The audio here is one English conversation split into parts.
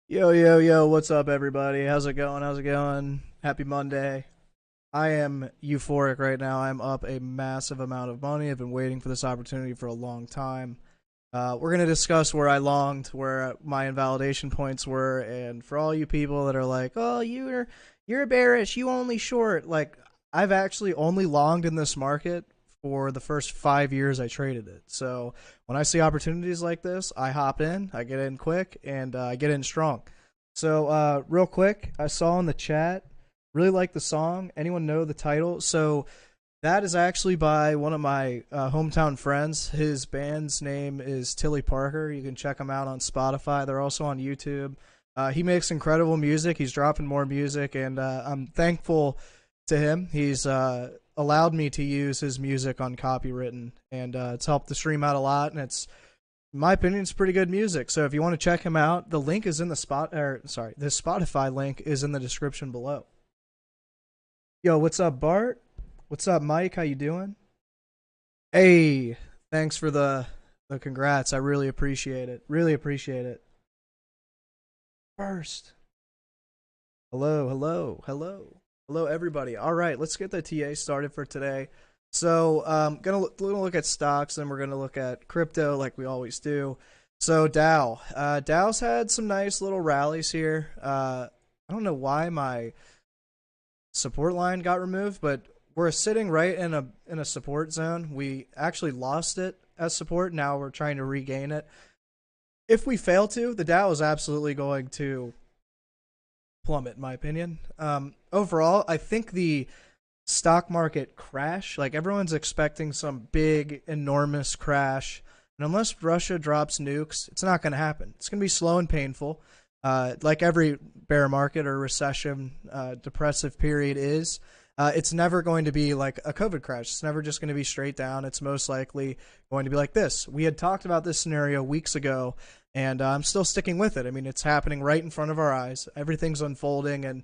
Yo, yo, yo, what's up, everybody? How's it going? How's it going? Happy Monday. I am euphoric right now. I'm up a massive amount of money. I've been waiting for this opportunity for a long time. We're going to discuss where I longed, where my invalidation points were, and for all you people that are like, oh, you're bearish, you only short. Like, I've actually only longed in this market for the first 5 years I traded it. So when I see opportunities like this, I hop in, I get in quick, and I get in strong. So real quick, I saw in the chat, really like the song. Anyone know the title? So that is actually by one of my hometown friends. His band's name is Tilley Parker. You can check him out on Spotify. They're also on YouTube. He makes incredible music. He's dropping more music, and I'm thankful to him. He's allowed me to use his music on copywritten, and it's helped the stream out a lot. And it's, in my opinion, it's pretty good music. So if you want to check him out, the link is in the the Spotify link is in the description below. Yo, what's up, Bart? What's up, Mike? How you doing? Hey, thanks for the congrats. I really appreciate it. Really appreciate it. First. Hello, hello, hello. Hello, everybody. All right, let's get the TA started for today. So, gonna look at stocks, and we're gonna look at crypto like we always do. So, Dow. Dow's had some nice little rallies here. I don't know why my support line got removed, but we're sitting right in a support zone. We actually lost it as support. Now we're trying to regain it. If we fail to, the Dow is absolutely going to plummet, in my opinion. Overall, I think the stock market crash, like everyone's expecting some big, enormous crash. And unless Russia drops nukes, it's not going to happen. It's going to be slow and painful, like every bear market or recession, depressive period is. It's never going to be like a COVID crash. It's never just going to be straight down. It's most likely going to be like this. We had talked about this scenario weeks ago, and I'm still sticking with it. I mean, it's happening right in front of our eyes. Everything's unfolding, and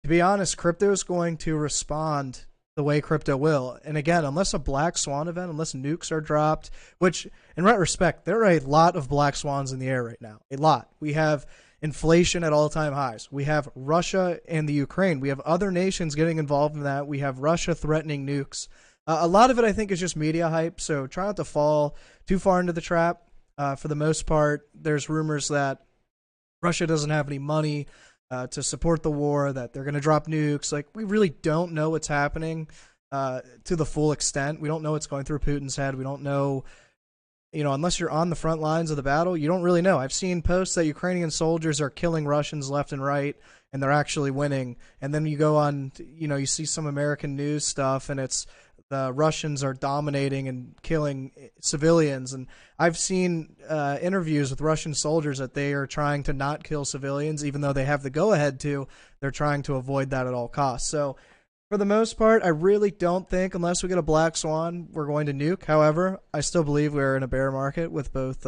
to be honest, crypto is going to respond the way crypto will. And again, unless a black swan event, unless nukes are dropped, which in retrospect, there are a lot of black swans in the air right now. A lot. We have inflation at all-time highs. We have Russia and the Ukraine. We have other nations getting involved in that. We have Russia threatening nukes. A lot of it, I think, is just media hype, so try not to fall too far into the trap. For the most part, there's rumors that Russia doesn't have any money to support the war, that they're going to drop nukes. Like, we really don't know what's happening to the full extent. We don't know what's going through Putin's head. We don't know, unless you're on the front lines of the battle, you don't really know. I've seen posts that Ukrainian soldiers are killing Russians left and right, and they're actually winning. And then you go on, you see some American news stuff, and it's the Russians are dominating and killing civilians. And I've seen interviews with Russian soldiers that they are trying to not kill civilians, even though they have the go-ahead to. They're trying to avoid that at all costs. So for the most part, I really don't think, unless we get a black swan, we're going to nuke. However, I still believe we're in a bear market with both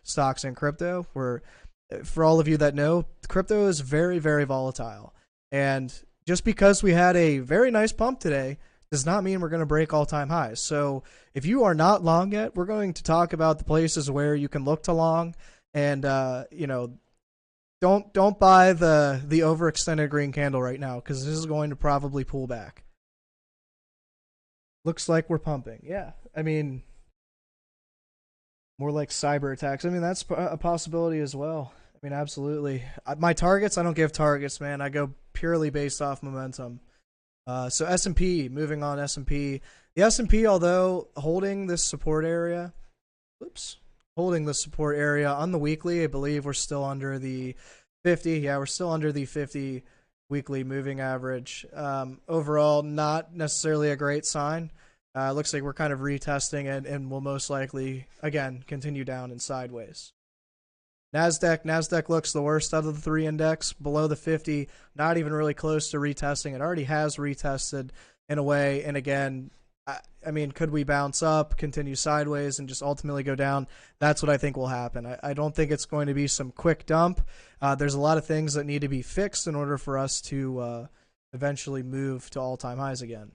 stocks and crypto. For all of you that know, crypto is very, very volatile. And just because we had a very nice pump today does not mean we're going to break all-time highs. So if you are not long yet, we're going to talk about the places where you can look to long, and don't buy the overextended green candle right now, because this is going to probably pull back. Looks like we're pumping. Yeah, I mean, more like cyber attacks. I mean, that's a possibility as well. I mean, absolutely. My targets, I don't give targets, man. I go purely based off momentum. So S&P, moving on S&P. The S&P, although holding this support area, on the weekly, I believe we're still under the 50. Yeah, we're still under the 50 weekly moving average. Overall, not necessarily a great sign. Looks like we're kind of retesting it, and will most likely, again, continue down and sideways. NASDAQ looks the worst out of the three index, below the 50, not even really close to retesting. It already has retested in a way, and again, I mean, could we bounce up, continue sideways, and just ultimately go down? That's what I think will happen. I don't think it's going to be some quick dump. There's a lot of things that need to be fixed in order for us to eventually move to all-time highs again.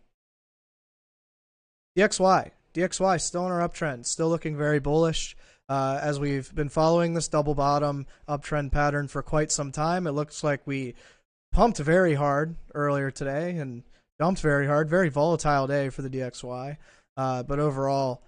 DXY still in our uptrend, still looking very bullish. As we've been following this double bottom uptrend pattern for quite some time, it looks like we pumped very hard earlier today and dumped very hard. Very volatile day for the DXY, but overall,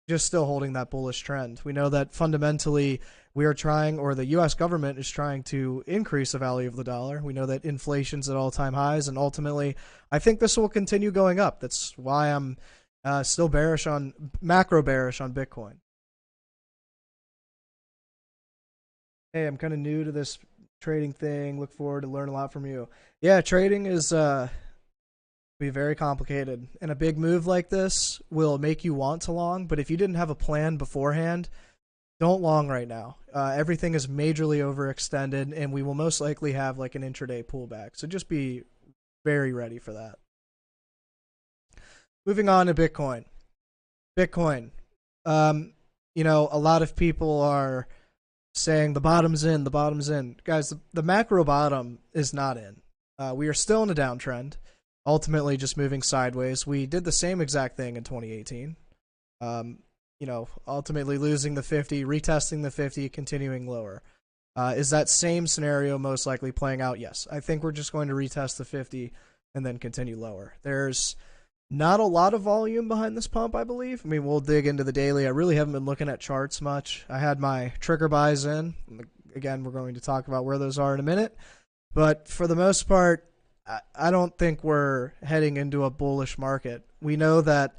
just still holding that bullish trend. We know that fundamentally we are trying, or the U.S. government is trying to increase the value of the dollar. We know that inflation's at all-time highs, and ultimately, I think this will continue going up. That's why I'm still macro bearish on Bitcoin. Hey, I'm kind of new to this trading thing. Look forward to learn a lot from you. Yeah, trading is be very complicated. And a big move like this will make you want to long, but if you didn't have a plan beforehand, don't long right now. Everything is majorly overextended, and we will most likely have like an intraday pullback. So just be very ready for that. Moving on to Bitcoin. Bitcoin. A lot of people are saying the bottom's in, the bottom's in. Guys, the macro bottom is not in. We are still in a downtrend, ultimately just moving sideways. We did the same exact thing in 2018. Ultimately losing the 50, retesting the 50, continuing lower. Is that same scenario most likely playing out? Yes. I think we're just going to retest the 50 and then continue lower. There's not a lot of volume behind this pump, I believe. I mean, we'll dig into the daily. I really haven't been looking at charts much. I had my trigger buys in. Again, we're going to talk about where those are in a minute. But for the most part, I don't think we're heading into a bullish market. We know that,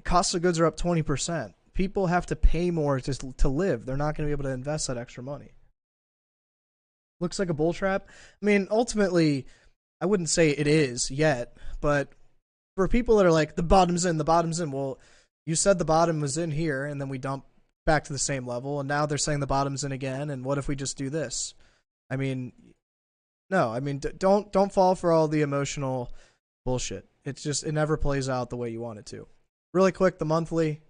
cost of goods are up 20%. People have to pay more to live. They're not going to be able to invest that extra money. Looks like a bull trap. I mean, ultimately, I wouldn't say it is yet, but for people that are like, the bottom's in, the bottom's in, well, you said the bottom was in here, and then we dump back to the same level, and now they're saying the bottom's in again, and what if we just do this? Don't fall for all the emotional bullshit. It never plays out the way you want it to. Really quick, the monthly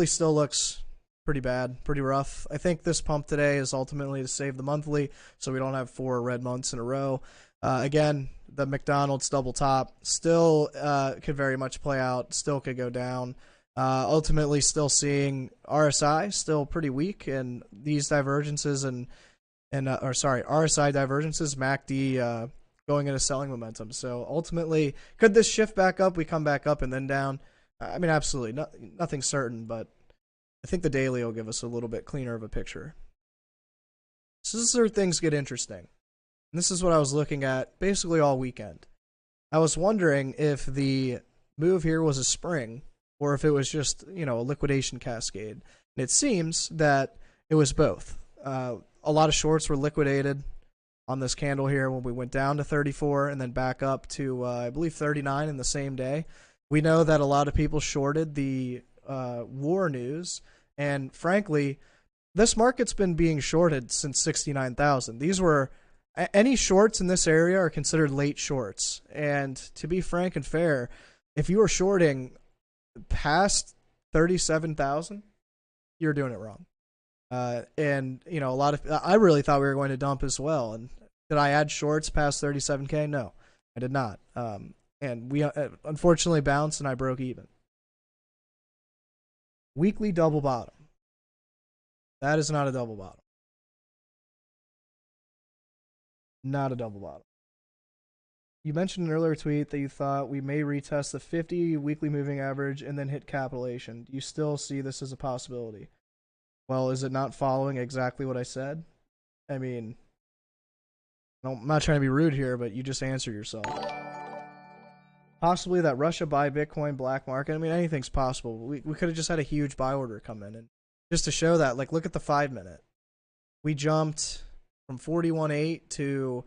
still looks pretty bad, pretty rough. I think this pump today is ultimately to save the monthly so we don't have 4 red months in a row. Again, the McDonald's double top still could very much play out, still could go down. Ultimately, still seeing RSI still pretty weak, and these divergences RSI divergences, MACD going into selling momentum. So ultimately, could this shift back up? We come back up and then down. Absolutely, nothing certain, but I think the daily will give us a little bit cleaner of a picture. So this is where things get interesting. And this is what I was looking at basically all weekend. I was wondering if the move here was a spring or if it was just, a liquidation cascade. And it seems that it was both. A lot of shorts were liquidated on this candle here when we went down to 34 and then back up to, I believe, 39 in the same day. We know that a lot of people shorted the war news, and frankly, this market's been being shorted since 69,000. These were any shorts in this area are considered late shorts, and to be frank and fair, if you were shorting past 37,000, you're doing it wrong. I really thought we were going to dump as well. And did I add shorts past 37K? No, I did not. And we unfortunately bounced and I broke even. Weekly double bottom. That is not a double bottom. Not a double bottom. You mentioned in an earlier tweet that you thought we may retest the 50 weekly moving average and then hit capitulation. Do you still see this as a possibility? Well, is it not following exactly what I said? I'm not trying to be rude here, but you just answer yourself. Possibly that Russia buy Bitcoin black market. Anything's possible. We could have just had a huge buy order come in. And just to show that, look at the 5-minute. We jumped from 41.8 to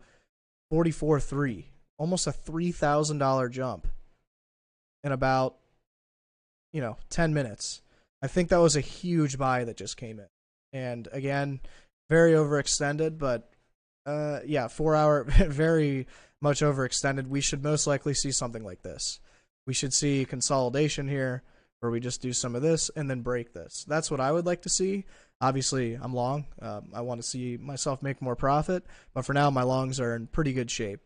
44.3. Almost a $3,000 jump in about, 10 minutes. I think that was a huge buy that just came in. And again, very overextended, but 4 hour, very much overextended. We should most likely see something like this. We should see consolidation here where we just do some of this and then break this. That's what I would like to see. Obviously, I'm long. I want to see myself make more profit, but for now, my longs are in pretty good shape.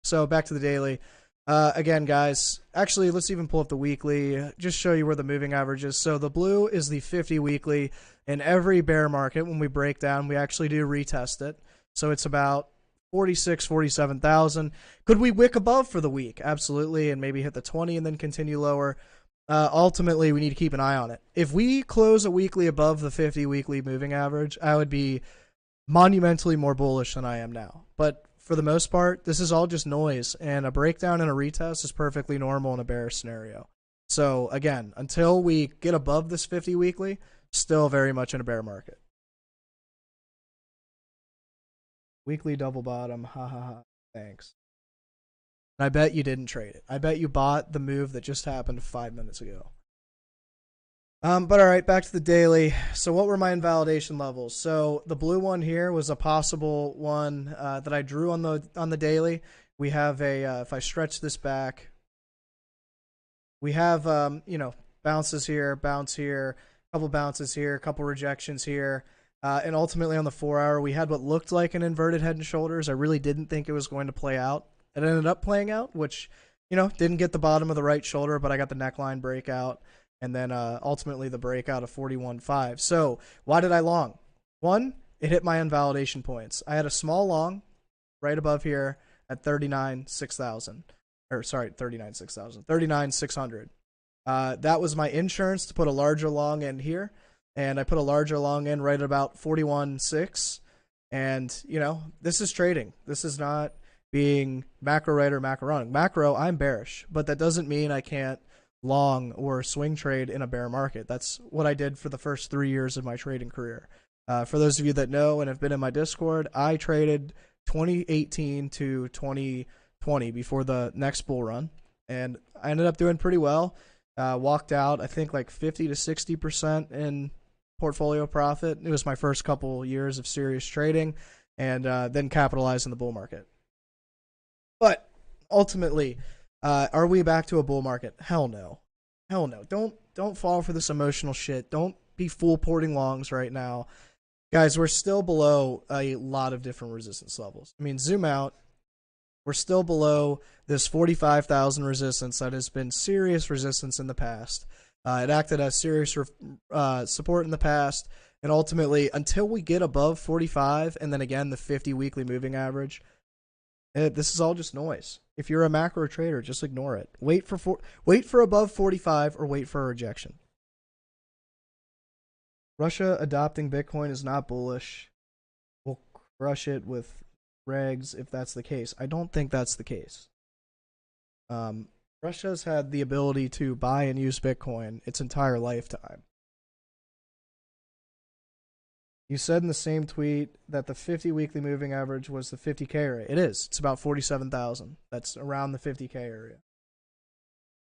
So back to the daily. Again, guys, actually, let's even pull up the weekly, just show you where the moving average is. So the blue is the 50 weekly. In every bear market, when we break down, we actually do retest it. So it's about 46, 47,000. Could we wick above for the week? Absolutely, and maybe hit the 20 and then continue lower. Ultimately, we need to keep an eye on it. If we close a weekly above the 50 weekly moving average, I would be monumentally more bullish than I am now. But for the most part, this is all just noise, and a breakdown and a retest is perfectly normal in a bearish scenario. So again, until we get above this 50 weekly, still very much in a bear market. Weekly double bottom, ha ha ha, thanks. And I bet you didn't trade it. I bet you bought the move that just happened 5 minutes ago. But all right, back to the daily. So what were my invalidation levels? So the blue one here was a possible one that I drew on the daily. We have a if I stretch this back, we have bounces here, bounce here, couple bounces here, a couple rejections here. And ultimately on the 4-hour, we had what looked like an inverted head and shoulders. I really didn't think it was going to play out. It ended up playing out, which, didn't get the bottom of the right shoulder, but I got the neckline breakout. And then ultimately the breakout of 41.5. So why did I long? One, it hit my invalidation points. I had a small long right above here at 39,600. Or sorry, 39,600. 39,600. That was my insurance to put a larger long in here. And I put a larger long in right at about 41.6. And, this is trading. This is not being macro right or macro wrong. Macro, I'm bearish. But that doesn't mean I can't long or swing trade in a bear market. That's what I did for the first 3 years of my trading career. For those of you that know and have been in my Discord, I traded 2018 to 2020 before the next bull run. And I ended up doing pretty well. Walked out, I think, like 50 to 60% in portfolio profit. It was my first couple years of serious trading, and then capitalized in the bull market. But ultimately, are we back to a bull market? Hell no. Hell no. Don't fall for this emotional shit. Don't be full porting longs right now. Guys, we're still below a lot of different resistance levels. I mean, zoom out. We're still below this 45,000 resistance that has been serious resistance in the past. It acted as serious support in the past. And ultimately, until we get above 45, and then again, the 50 weekly moving average, this is all just noise. If you're a macro trader, just ignore it. Wait for above 45 or wait for a rejection. Russia adopting Bitcoin is not bullish. We'll crush it with regs if that's the case. I don't think that's the case. Russia's had the ability to buy and use Bitcoin its entire lifetime. You said in the same tweet that the 50 weekly moving average was the 50K area. It is. It's about 47,000. That's around the 50K area.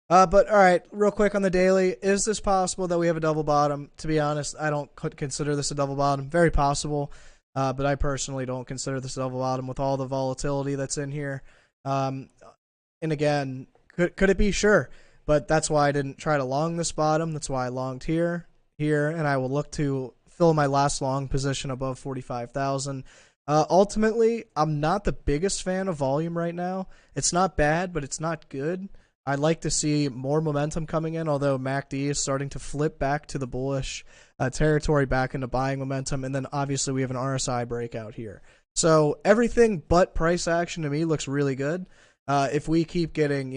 But all right, real quick on the daily. Is this possible that we have a double bottom? To be honest, I don't consider this a double bottom. Very possible. But I personally don't consider this a double bottom with all the volatility that's in here. And again, could it be? Sure. But that's why I didn't try to long this bottom. That's why I longed here, and I will look to fill my last long position above 45,000. Ultimately, I'm not the biggest fan of volume right now. It's not bad, but it's not good. I'd like to see more momentum coming in, although MACD is starting to flip back to the bullish territory, back into buying momentum. And then obviously we have an RSI breakout here. So everything but price action to me looks really good. If we keep getting,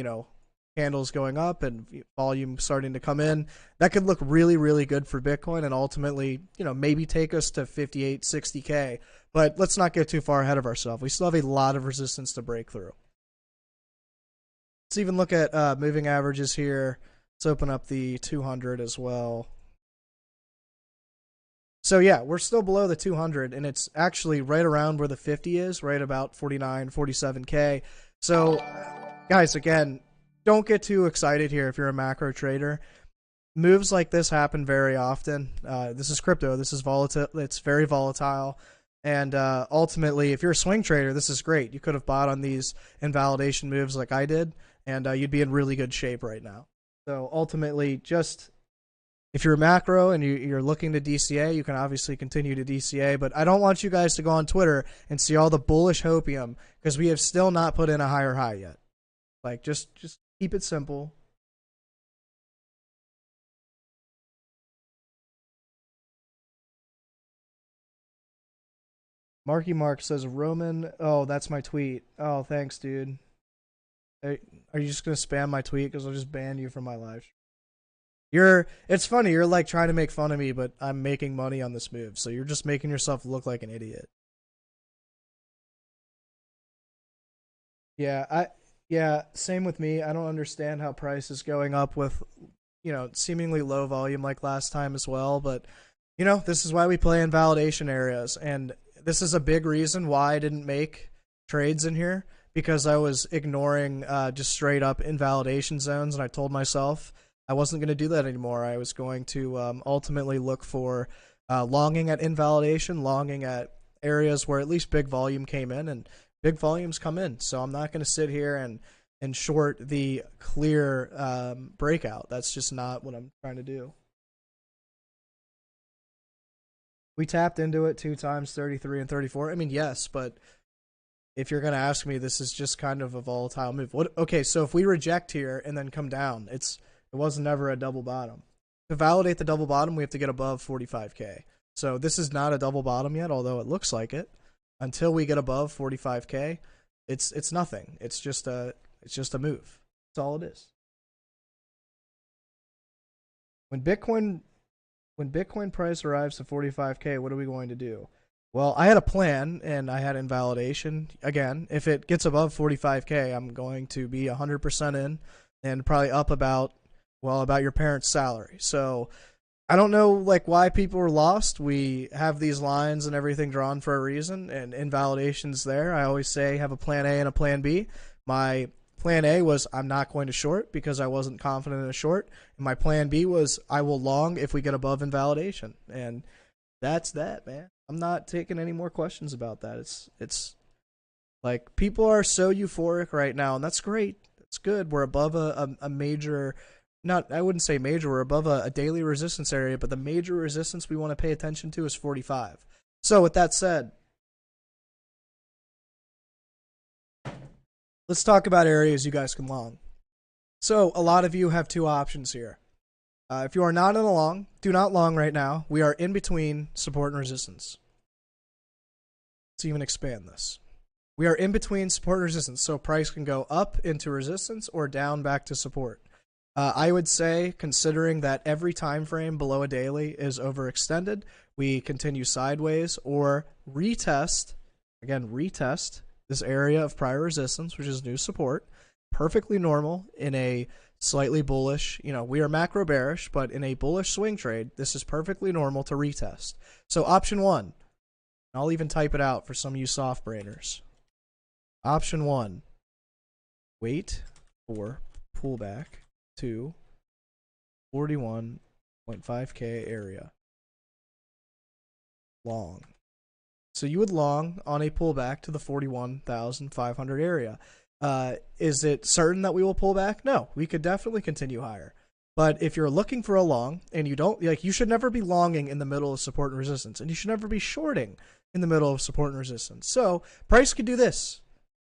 candles going up and volume starting to come in, that could look really, really good for Bitcoin and ultimately, maybe take us to 58, 60K. But let's not get too far ahead of ourselves. We still have a lot of resistance to break through. Let's even look at moving averages here. Let's open up the 200 as well. So yeah, we're still below the 200, and it's actually right around where the 50 is, right about 49, 47K. So guys, again, don't get too excited here if you're a macro trader. Moves like this happen very often. This is crypto. This is volatile. It's very volatile. And ultimately, if you're a swing trader, this is great. You could have bought on these invalidation moves like I did, and you'd be in really good shape right now. So ultimately, just if you're a macro and you're looking to DCA, you can obviously continue to DCA. But I don't want you guys to go on Twitter and see all the bullish hopium because we have still not put in a higher high yet. Like, just keep it simple. Marky Mark says, Roman, oh, that's my tweet. Oh, thanks, dude. Are you just going to spam my tweet? Because I'll just ban you from my live. It's funny, you're like trying to make fun of me, but I'm making money on this move. So you're just making yourself look like an idiot. Yeah, same with me. I don't understand how price is going up with, seemingly low volume like last time as well. But, this is why we play in validation areas. And this is a big reason why I didn't make trades in here, because I was ignoring just straight up invalidation zones. And I told myself I wasn't going to do that anymore. I was going to ultimately look for longing at invalidation, longing at areas where at least big volume came in, and big volumes come in. So I'm not going to sit here and and short the clear breakout. That's just not what I'm trying to do. We tapped into it 2 times, 33 and 34. I mean, yes, but if you're going to ask me, this is just kind of a volatile move. Okay, so if we reject here and then come down, it wasn't ever a double bottom. To validate the double bottom, we have to get above 45K. So this is not a double bottom yet, although it looks like it. Until we get above 45K, it's nothing. It's just a move. That's all it is. When Bitcoin price arrives to 45K, what are we going to do? Well, I had a plan and I had invalidation. Again, if it gets above 45K, I'm going to be 100% in and probably up about your parents' salary. So I don't know why people were lost. We have these lines and everything drawn for a reason, and invalidation's there. I always say have a plan A and a plan B. My plan A was I'm not going to short because I wasn't confident in a short. And my plan B was I will long if we get above invalidation. And that's that, man. I'm not taking any more questions about that. It's like people are so euphoric right now, and that's great. That's good. We're above a major, I wouldn't say major, we're above a daily resistance area, but the major resistance we want to pay attention to is 45. So with that said, let's talk about areas you guys can long. So a lot of you have 2 options here. If you are not in a long, do not long right now. We are in between support and resistance. Let's even expand this. We are in between support and resistance, so price can go up into resistance or down back to support. I would say, considering that every time frame below a daily is overextended, we continue sideways or retest this area of prior resistance, which is new support. Perfectly normal in a slightly bullish, we are macro bearish, but in a bullish swing trade, this is perfectly normal to retest. So option 1, I'll even type it out for some of you soft brainers. Option 1, wait for pullback to 41.5K area. Long. So you would long on a pullback to the 41,500 area. Is it certain that we will pull back? No, we could definitely continue higher. But if you're looking for a long and you don't, you should never be longing in the middle of support and resistance, and you should never be shorting in the middle of support and resistance. So price could do this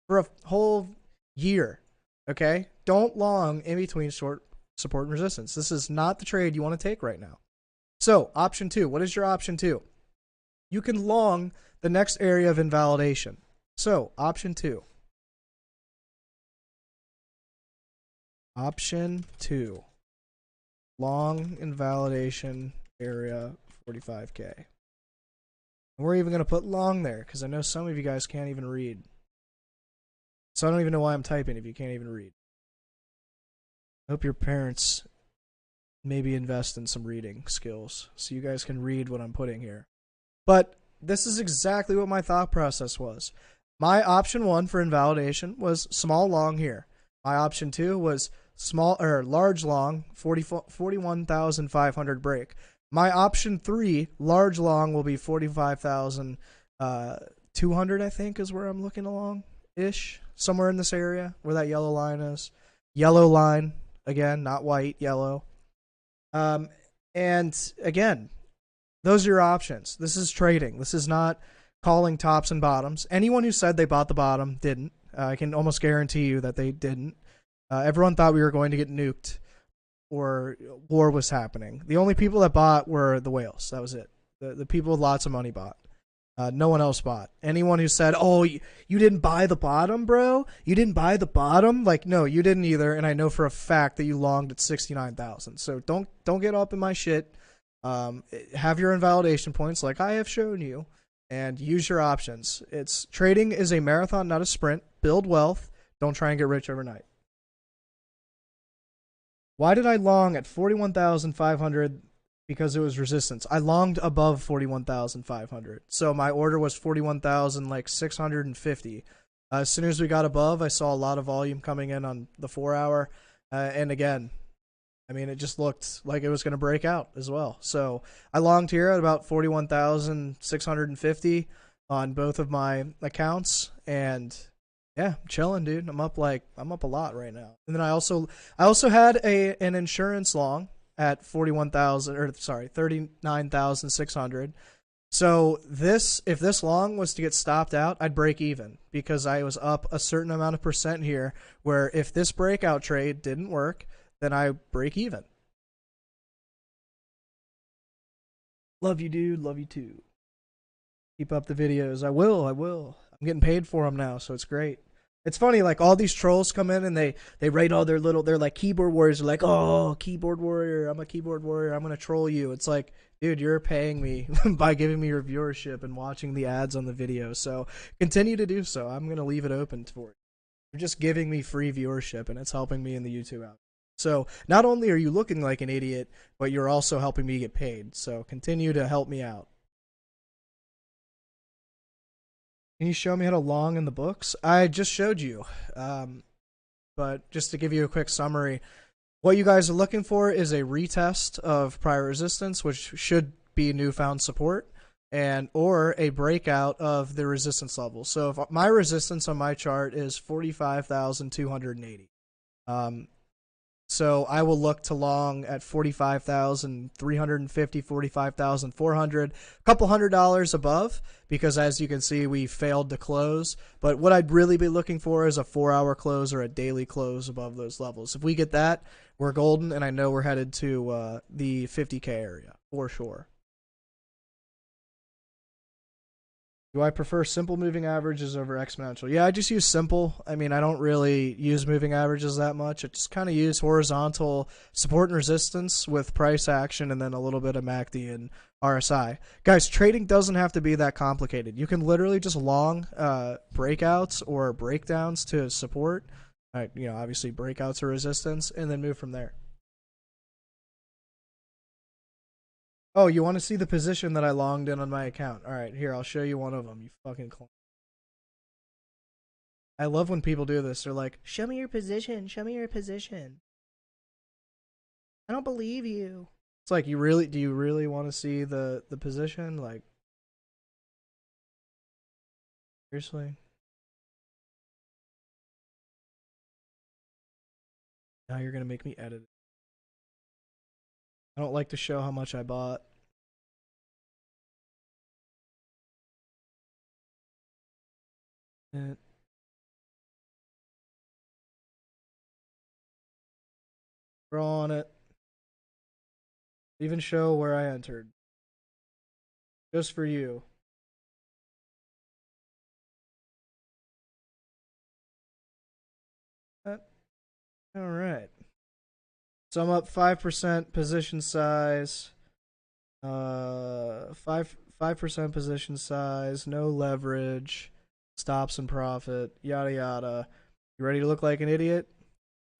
for a whole year. Okay, don't long in between short support and resistance. This is not the trade you want to take right now. So option 2, what is your option 2? You can long the next area of invalidation. So option 2. Option 2, long invalidation area 45K. And we're even going to put long there because I know some of you guys can't even read. So I don't even know why I'm typing if you can't even read. I hope your parents maybe invest in some reading skills so you guys can read what I'm putting here. But this is exactly what my thought process was. My option 1 for invalidation was small long here. My option 2 was large long 41,500 break. My option 3 large long will be 45,200, I think is where I'm looking along ish, somewhere in this area where that yellow line is. Yellow line again, not white, yellow. And again, those are your options. This is trading. This is not calling tops and bottoms. Anyone who said they bought the bottom didn't. I can almost guarantee you that they didn't. Everyone thought we were going to get nuked or war was happening. The only people that bought were the whales. That was it. The people with lots of money bought. No one else bought. Anyone who said, oh, you didn't buy the bottom, bro? You didn't buy the bottom? No, you didn't either. And I know for a fact that you longed at 69,000. So don't get up in my shit. Have your invalidation points like I have shown you and use your options. Trading is a marathon, not a sprint. Build wealth. Don't try and get rich overnight. Why did I long at 41,500? Because it was resistance. I longed above 41,500. So my order was 41,650. As soon as we got above, I saw a lot of volume coming in on the 4 hour. And again, it just looked like it was going to break out as well. So I longed here at about 41,650 on both of my accounts. And Yeah, I'm chilling, dude. I'm up a lot right now. And then I also had an insurance long at 41,000 or sorry, 39,600. So if this long was to get stopped out, I'd break even because I was up a certain amount of percent here where if this breakout trade didn't work, then I break even. Love you, dude. Love you too. Keep up the videos. I will. I'm getting paid for them now, so it's great. It's funny, like all these trolls come in and they write all they're like keyboard warriors. They're like, oh, keyboard warrior, I'm a keyboard warrior. I'm gonna troll you. It's like, dude, you're paying me by giving me your viewership and watching the ads on the video. So continue to do so. I'm gonna leave it open for you. You're just giving me free viewership, and it's helping me in the YouTube out. So not only are you looking like an idiot, but you're also helping me get paid. So continue to help me out. Can you show me how to long in the books? I just showed you. But just to give you a quick summary, what you guys are looking for is a retest of prior resistance, which should be newfound support, and or a breakout of the resistance level. So if my resistance on my chart is 45,280. So I will look to long at 45,350, 45,400, a couple $100 above, because as you can see, we failed to close. But what I'd really be looking for is a 4-hour close or a daily close above those levels. If we get that, we're golden, and I know we're headed to the 50K area for sure. Do I prefer simple moving averages over exponential? Yeah, I just use simple. I mean, I don't really use moving averages that much. I just kind of use horizontal support and resistance with price action and then a little bit of MACD and RSI. Guys, trading doesn't have to be that complicated. You can literally just long breakouts or breakdowns to support. Obviously breakouts or resistance, and then move from there. Oh, you want to see the position that I longed in on my account? All right, here, I'll show you one of them. You fucking clown. I love when people do this. They're like, show me your position. Show me your position. I don't believe you. It's like, do you really want to see the position? Like, seriously? Now you're going to make me edit it. I don't like to show how much I bought. Draw on it. Even show where I entered. Just for you. Alright. So I'm up 5% position size. 5% position size, no leverage, stops and profit, yada yada. You ready to look like an idiot?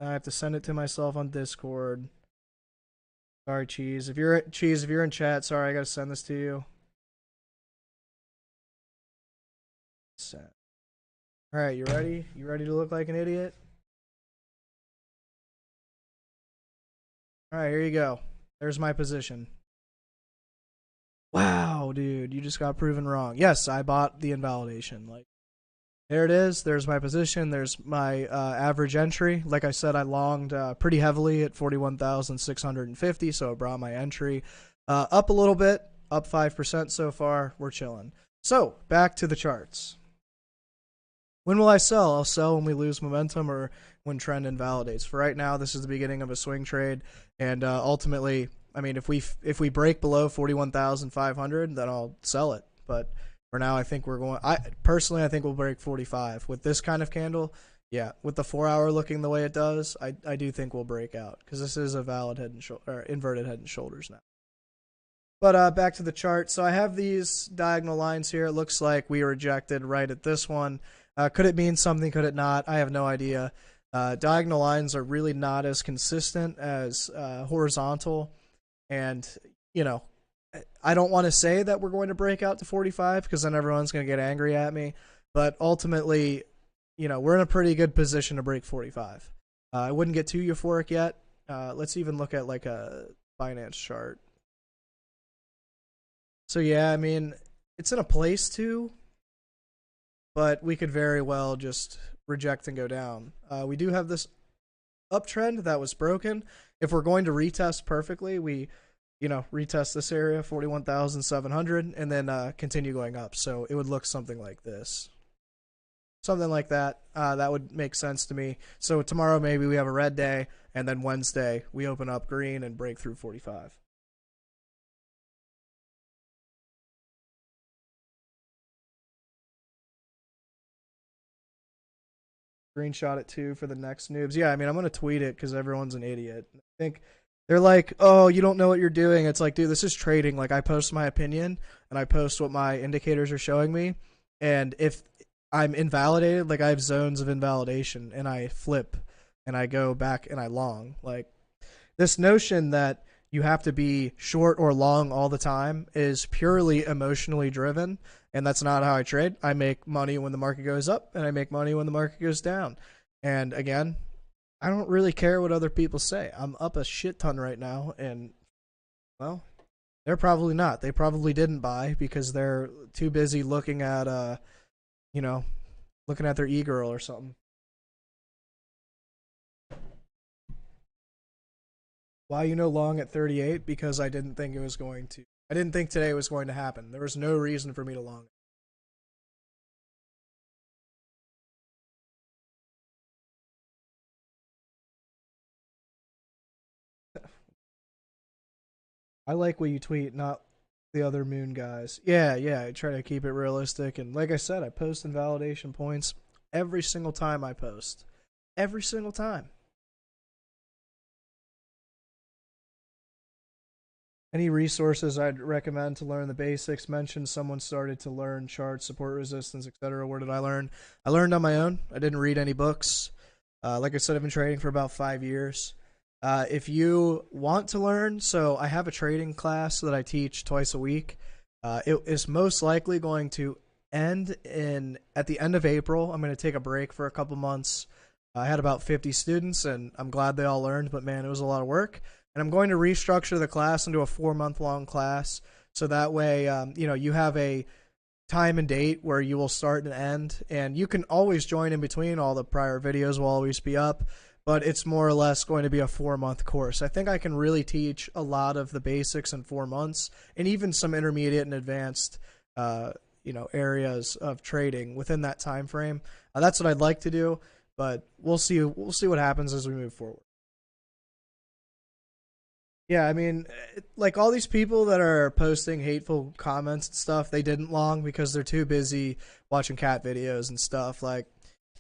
I have to send it to myself on Discord. Sorry, Cheese. If you're in chat, sorry, I gotta send this to you. Send. Alright, you ready? You ready to look like an idiot? Alright, here you go. There's my position. Wow, dude, you just got proven wrong. Yes, I bought the invalidation. Like, there it is. There's my position. There's my average entry. Like I said, I longed pretty heavily at 41,650, so I brought my entry up a little bit, up 5% so far. We're chilling. So, back to the charts. When will I sell? I'll sell when we lose momentum or when trend invalidates. For right now, this is the beginning of a swing trade, and ultimately, I mean, if we break below 41,500, then I'll sell it. But for now, I think we're going. I think we'll break 45 with this kind of candle. Yeah, with the 4-hour looking the way it does, I do think we'll break out because this is a valid head and shoulder, inverted head and shoulders now. But back to the chart. So I have these diagonal lines here. It looks like we rejected right at this one. Could it mean something? Could it not? I have no idea. Diagonal lines are really not as consistent as horizontal. And, I don't want to say that we're going to break out to 45 because then everyone's going to get angry at me. But ultimately, we're in a pretty good position to break 45. I wouldn't get too euphoric yet. Let's even look at like a finance chart. So, yeah, I mean, it's in a place to, but we could very well just reject and go down. We do have this uptrend that was broken. If we're going to retest perfectly, we retest this area 41,700 and then continue going up. So it would look something like this. Something like that. That would make sense to me. So tomorrow maybe we have a red day, and then Wednesday we open up green and break through 45. Screenshot it too for the next noobs. Yeah, I mean, I'm going to tweet it because everyone's an idiot. I think they're like, oh, you don't know what you're doing. It's like, dude, this is trading. Like, I post my opinion and I post what my indicators are showing me. And if I'm invalidated, like, I have zones of invalidation and I flip and I go back and I long. Like, this notion that you have to be short or long all the time is purely emotionally driven, and that's not how I trade. I make money when the market goes up, and I make money when the market goes down. And again, I don't really care what other people say. I'm up a shit ton right now, and, well, they're probably not. They probably didn't buy because they're too busy looking at, looking at their e-girl or something. Why long at 38? Because I didn't think it was going to. I didn't think today was going to happen. There was no reason for me to long. I like what you tweet, not the other moon guys. Yeah, I try to keep it realistic. And like I said, I post invalidation points every single time I post. Every single time. Any resources I'd recommend to learn the basics? Mentioned someone started to learn charts, support resistance, etc. Where did I learn? I learned on my own. I didn't read any books. Like I said, I've been trading for about 5 years. If you want to learn, so I have a trading class that I teach twice a week. It is most likely going to end at the end of April. I'm going to take a break for a couple months. I had about 50 students, and I'm glad they all learned, but man, it was a lot of work. And I'm going to restructure the class into a 4-month-long class, so that way, you have a time and date where you will start and end, and you can always join in between. All the prior videos will always be up, but it's more or less going to be a 4-month course. I think I can really teach a lot of the basics in 4 months, and even some intermediate and advanced, areas of trading within that time frame. That's what I'd like to do, but we'll see. We'll see what happens as we move forward. Yeah, I mean, like all these people that are posting hateful comments and stuff, they didn't long because they're too busy watching cat videos and stuff. Like,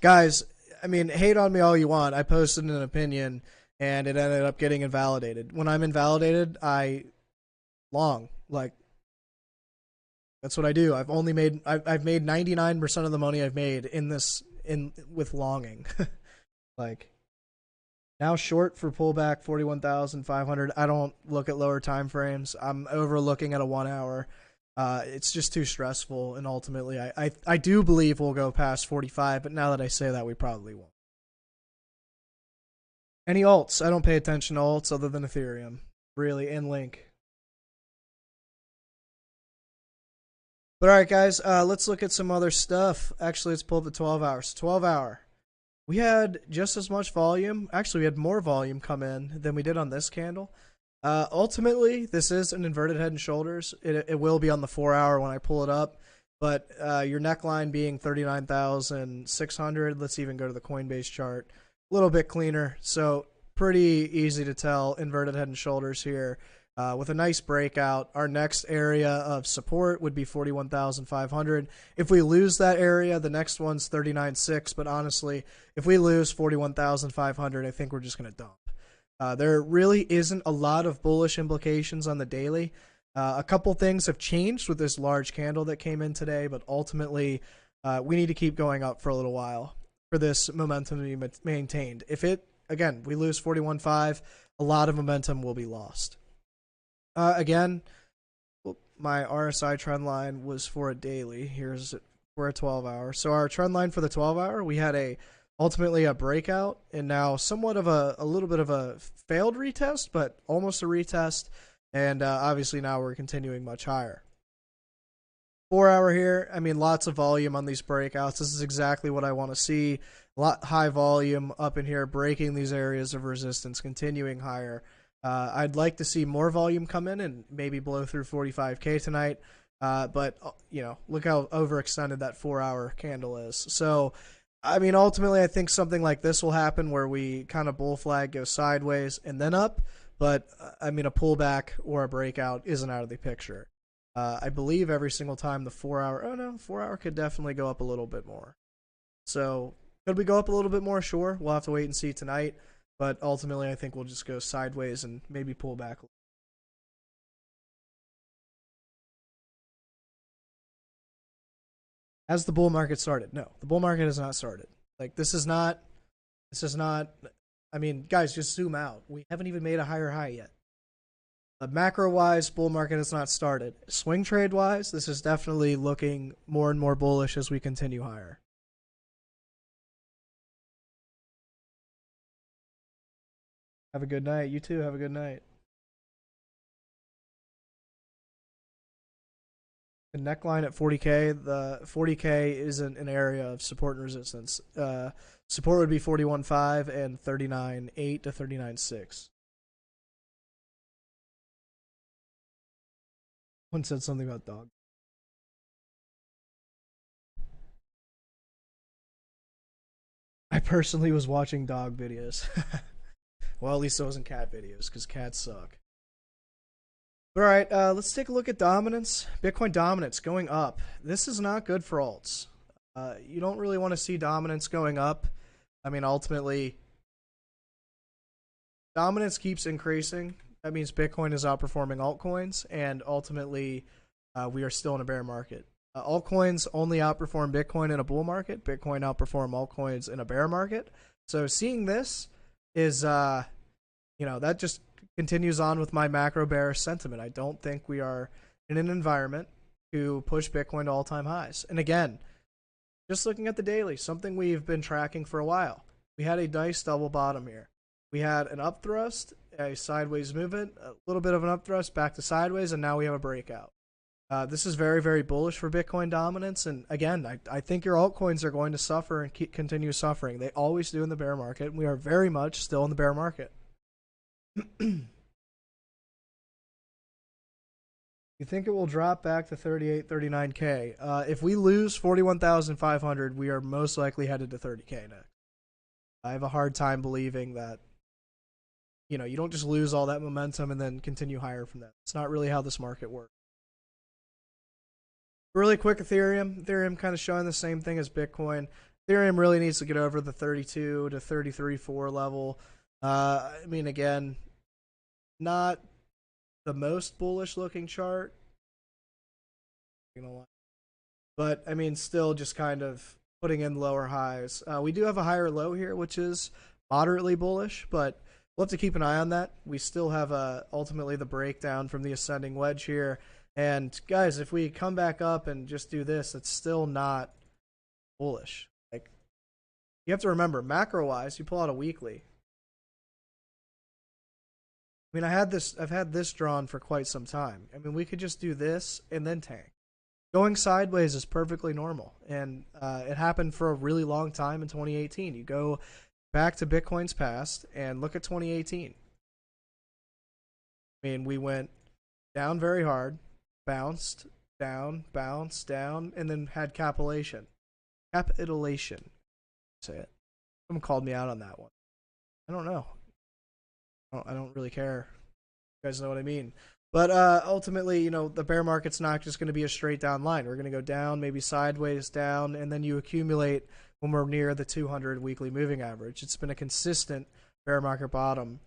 guys, I mean, hate on me all you want. I posted an opinion and it ended up getting invalidated. When I'm invalidated, I long. Like, that's what I do. I've made 99% of the money I've made with longing. Like, now short for pullback 41,500. I don't look at lower time frames. I'm overlooking at a 1 hour. It's just too stressful, and ultimately I do believe we'll go past 45, but now that I say that, we probably won't. Any alts? I don't pay attention to alts other than Ethereum, really, and Link. But alright guys, let's look at some other stuff. Actually, let's pull up the 12 hours. 12 hour. We had just as much volume. Actually, we had more volume come in than we did on this candle. Ultimately, this is an inverted head and shoulders. It will be on the 4 hour when I pull it up. But your neckline being 39,600. Let's even go to the Coinbase chart. A little bit cleaner. So pretty easy to tell. Inverted head and shoulders here. With a nice breakout. Our next area of support would be 41,500. If we lose that area, the next one's 39.6. But honestly, if we lose 41,500, I think we're just going to dump. There really isn't a lot of bullish implications on the daily. A couple things have changed with this large candle that came in today, but ultimately, we need to keep going up for a little while for this momentum to be maintained. If we lose 41.5, a lot of momentum will be lost. Again, my RSI trend line was for a daily. Here's for a 12 hour. So our trend line for the 12 hour, we had ultimately a breakout, and now somewhat of a little bit of a failed retest, but almost a retest. And obviously now we're continuing much higher. 4 hour here, I mean, lots of volume on these breakouts. This is exactly what I want to see. A lot high volume up in here, breaking these areas of resistance, continuing higher. I'd like to see more volume come in and maybe blow through 45K tonight. But look how overextended that 4-hour candle is. So, I mean, ultimately, I think something like this will happen where we kind of bull flag, go sideways, and then up. But, I mean, a pullback or a breakout isn't out of the picture. I believe every single time the 4-hour could definitely go up a little bit more. So, could we go up a little bit more? Sure. We'll have to wait and see tonight. But ultimately, I think we'll just go sideways and maybe pull back. Has the bull market started? No, the bull market has not started. Like, this is not, I mean, guys, just zoom out. We haven't even made a higher high yet. But macro-wise, bull market has not started. Swing trade-wise, this is definitely looking more and more bullish as we continue higher. Have a good night. You too. Have a good night. The neckline at 40K. The 40K isn't an area of support and resistance. Support would be 41.5 and 39.8 to 39.6. One said something about dog. I personally was watching dog videos. Well, at least it wasn't cat videos, because cats suck. All right, let's take a look at dominance. Bitcoin dominance going up. This is not good for alts. You don't really want to see dominance going up. I mean, ultimately, dominance keeps increasing. That means Bitcoin is outperforming altcoins, and ultimately, we are still in a bear market. Altcoins only outperform Bitcoin in a bull market. Bitcoin outperform altcoins in a bear market. So seeing this is, that just continues on with my macro bearish sentiment. I don't think we are in an environment to push Bitcoin to all-time highs. And again, just looking at the daily, something we've been tracking for a while. We had a nice double bottom here. We had an up thrust, a sideways movement, a little bit of an up thrust, back to sideways, and now we have a breakout. This is very, very bullish for Bitcoin dominance. And again, I think your altcoins are going to suffer and continue suffering. They always do in the bear market. We are very much still in the bear market. You think it will drop back to 38, 39K? If we lose 41,500, we are most likely headed to 30K next. I have a hard time believing that, you don't just lose all that momentum and then continue higher from that. It's not really how this market works. Really quick, Ethereum. Ethereum kind of showing the same thing as Bitcoin. Ethereum really needs to get over the 32 to 33.4 level. I mean, again, not the most bullish looking chart, but I mean, still just kind of putting in lower highs. We do have a higher low here, which is moderately bullish, but we'll have to keep an eye on that. We still have ultimately the breakdown from the ascending wedge here. And guys, if we come back up and just do this, it's still not bullish. Like, you have to remember, macro wise, you pull out a weekly. I mean, I've had this drawn for quite some time. I mean, we could just do this and then tank. Going sideways is perfectly normal, and it happened for a really long time in 2018. You go back to Bitcoin's past and look at 2018. I mean, we went down very hard, bounced down, and then had capitulation. Capitulation. Say it. Someone called me out on that one. I don't know. I don't really care. You guys know what I mean. But ultimately, the bear market's not just going to be a straight down line. We're going to go down, maybe sideways down, and then you accumulate when we're near the 200 weekly moving average. It's been a consistent bear market bottom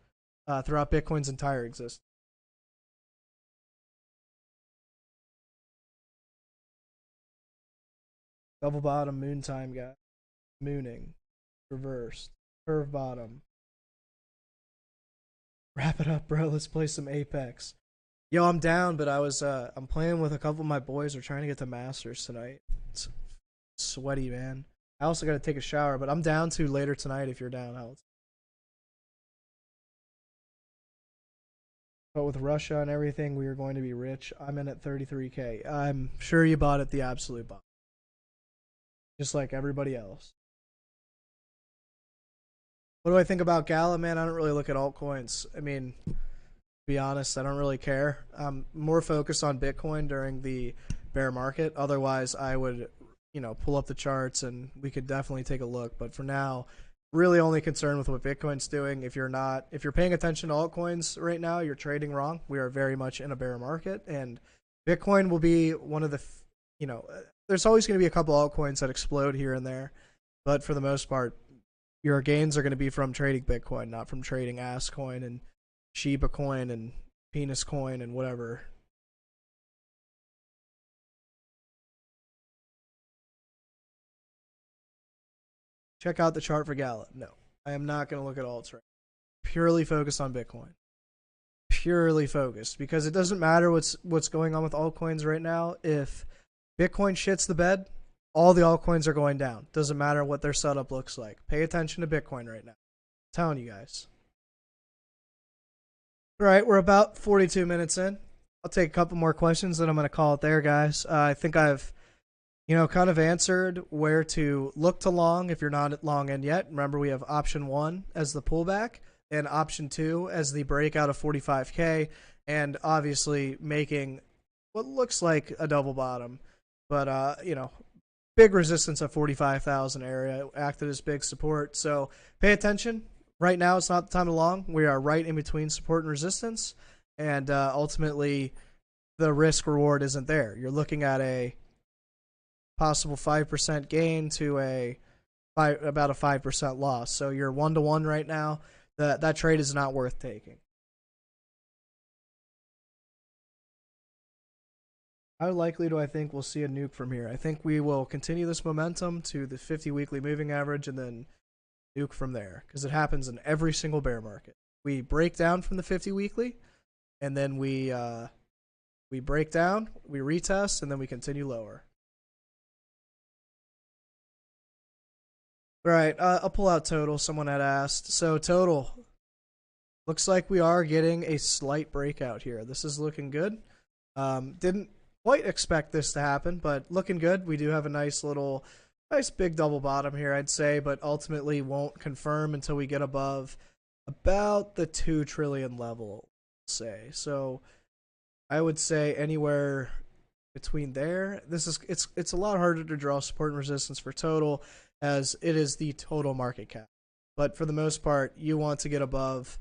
throughout Bitcoin's entire existence. Double bottom, moon time, guy. Mooning. Reversed. Curve bottom. Wrap it up, bro. Let's play some Apex. Yo, I'm down, but I'm playing with a couple of my boys. We're trying to get to Masters tonight. It's sweaty, man. I also got to take a shower, but I'm down to later tonight if you're down, Alex. But with Russia and everything, we are going to be rich. I'm in at 33K. I'm sure you bought at the absolute bottom. Just like everybody else. What do I think about Gala, man? I don't really look at altcoins. I mean, to be honest, I don't really care. I'm more focused on Bitcoin during the bear market. Otherwise, I would, pull up the charts and we could definitely take a look. But for now, really only concerned with what Bitcoin's doing. If you're paying attention to altcoins right now, you're trading wrong. We are very much in a bear market, and Bitcoin will be one of the, there's always going to be a couple altcoins that explode here and there, but for the most part, your gains are going to be from trading Bitcoin, not from trading ass coin and Shiba coin and penis coin and whatever. Check out the chart for Gala. No, I am not going to look at alts right now. Purely focused on Bitcoin. Purely focused, because it doesn't matter what's going on with altcoins right now. If Bitcoin shits the bed, all the altcoins are going down. Doesn't matter what their setup looks like. Pay attention to Bitcoin right now. I'm telling you guys. All right, we're about 42 minutes in. I'll take a couple more questions, then I'm going to call it there, guys. I think I've, kind of answered where to look to long if you're not long in yet. Remember, we have option 1 as the pullback and option 2 as the breakout of 45K, and obviously making what looks like a double bottom. But, big resistance at 45,000 area acted as big support. So pay attention. Right now, it's not the time to long. We are right in between support and resistance, and ultimately, the risk reward isn't there. You're looking at a possible 5% gain to about a 5% loss. So you're 1-to-1 right now. That trade is not worth taking. How likely do I think we'll see a nuke from here? I think we will continue this momentum to the 50 weekly moving average and then nuke from there, because it happens in every single bear market. We break down from the 50 weekly, and then we break down, we retest, and then we continue lower. All right, I'll pull out total. Someone had asked. So total, looks like we are getting a slight breakout here. This is looking good. Didn't quite expect this to happen, but looking good. We do have a nice big double bottom here, I'd say, but ultimately won't confirm until we get above about the 2 trillion level, say. So I would say anywhere between there. It's a lot harder to draw support and resistance for total, as it is the total market cap. But for the most part, you want to get above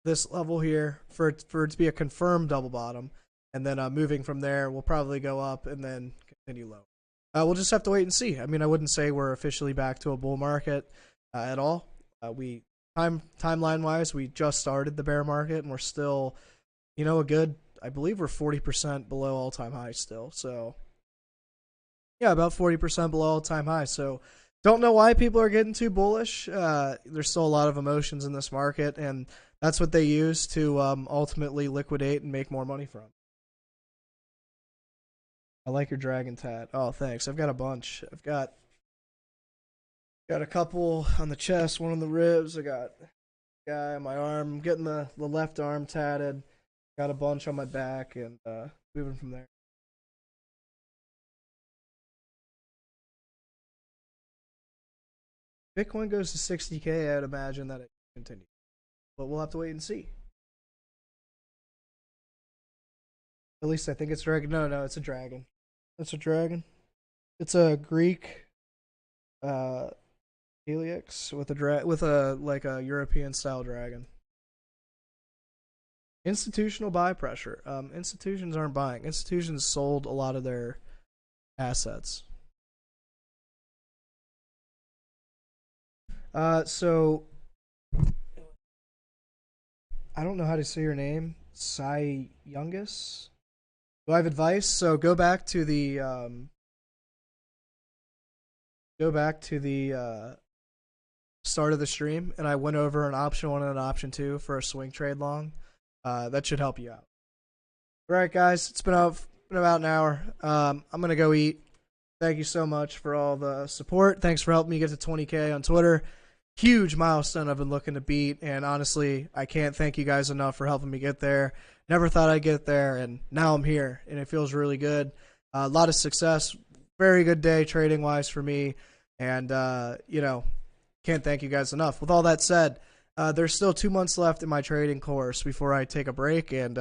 this level here for it to be a confirmed double bottom. And then moving from there, we'll probably go up and then continue low. We'll just have to wait and see. I mean, I wouldn't say we're officially back to a bull market at all. Timeline-wise, we just started the bear market, and we're still, I believe we're 40% below all-time high still. So, yeah, about 40% below all-time high. So, don't know why people are getting too bullish. There's still a lot of emotions in this market, and that's what they use to ultimately liquidate and make more money from. I like your dragon tat. Oh, thanks. I've got a bunch. I've got a couple on the chest, one on the ribs. I got a guy on my arm. I'm getting the left arm tatted. Got a bunch on my back, and moving from there. Bitcoin goes to 60K, I'd imagine that it continues. But we'll have to wait and see. At least I think it's dragon. No, it's a dragon. It's a dragon. It's a Greek helix with a European style dragon. Institutional buy pressure. Institutions aren't buying. Institutions sold a lot of their assets. So I don't know how to say your name. Cy Youngus. Do I have advice? So go back to the start of the stream, and I went over an option 1 and an option 2 for a swing trade long. That should help you out. All right, guys, it's been about an hour. I'm gonna go eat. Thank you so much for all the support. Thanks for helping me get to 20K on Twitter. Huge milestone I've been looking to beat, and honestly, I can't thank you guys enough for helping me get there. Never thought I'd get there, and now I'm here, and it feels really good. A lot of success. Very good day trading-wise for me, and, Can't thank you guys enough. With all that said, there's still 2 months left in my trading course before I take a break, and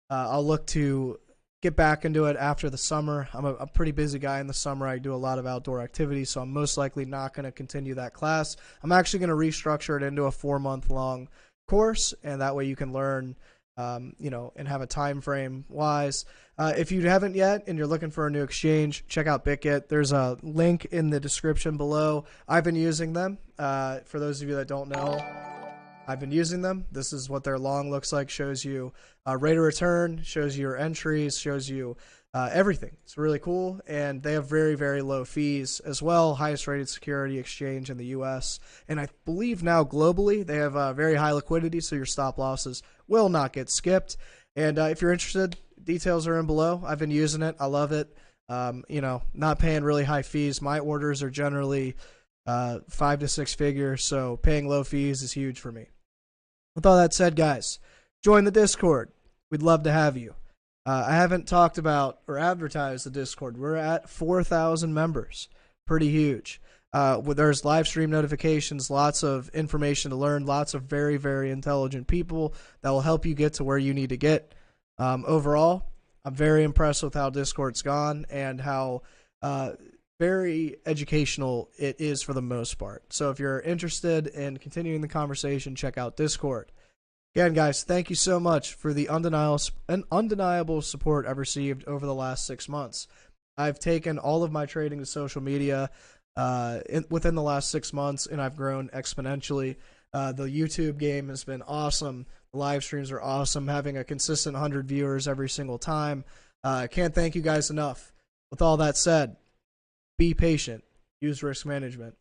I'll look to get back into it after the summer. I'm a pretty busy guy in the summer. I do a lot of outdoor activities, so I'm most likely not going to continue that class. I'm actually going to restructure it into a 4-month long course, and that way you can learn, and have a time frame wise. If you haven't yet and you're looking for a new exchange, check out Bitget. There's a link in the description below. I've been using them. For those of you that don't know, I've been using them. This is what their long looks like. Shows you rate of return, shows you your entries, shows you everything. It's really cool, and they have very, very low fees as well. Highest rated security exchange in the U.S. And I believe now globally they have very high liquidity, so your stop losses will not get skipped. And if you're interested, details are in below. I've been using it. I love it. Not paying really high fees. My orders are generally 5 to 6 figures, so paying low fees is huge for me. With all that said, guys, join the Discord. We'd love to have you. I haven't talked about or advertised the Discord. We're at 4,000 members. Pretty huge. There's live stream notifications, lots of information to learn, lots of very, very intelligent people that will help you get to where you need to get. Overall, I'm very impressed with how Discord's gone and how very educational it is for the most part. So if you're interested in continuing the conversation, check out Discord. Again, guys, thank you so much for the undeniable support I've received over the last 6 months. I've taken all of my trading to social media within the last 6 months, and I've grown exponentially. The YouTube game has been awesome. The live streams are awesome. Having a consistent 100 viewers every single time. Can't thank you guys enough. With all that said, be patient. Use risk management.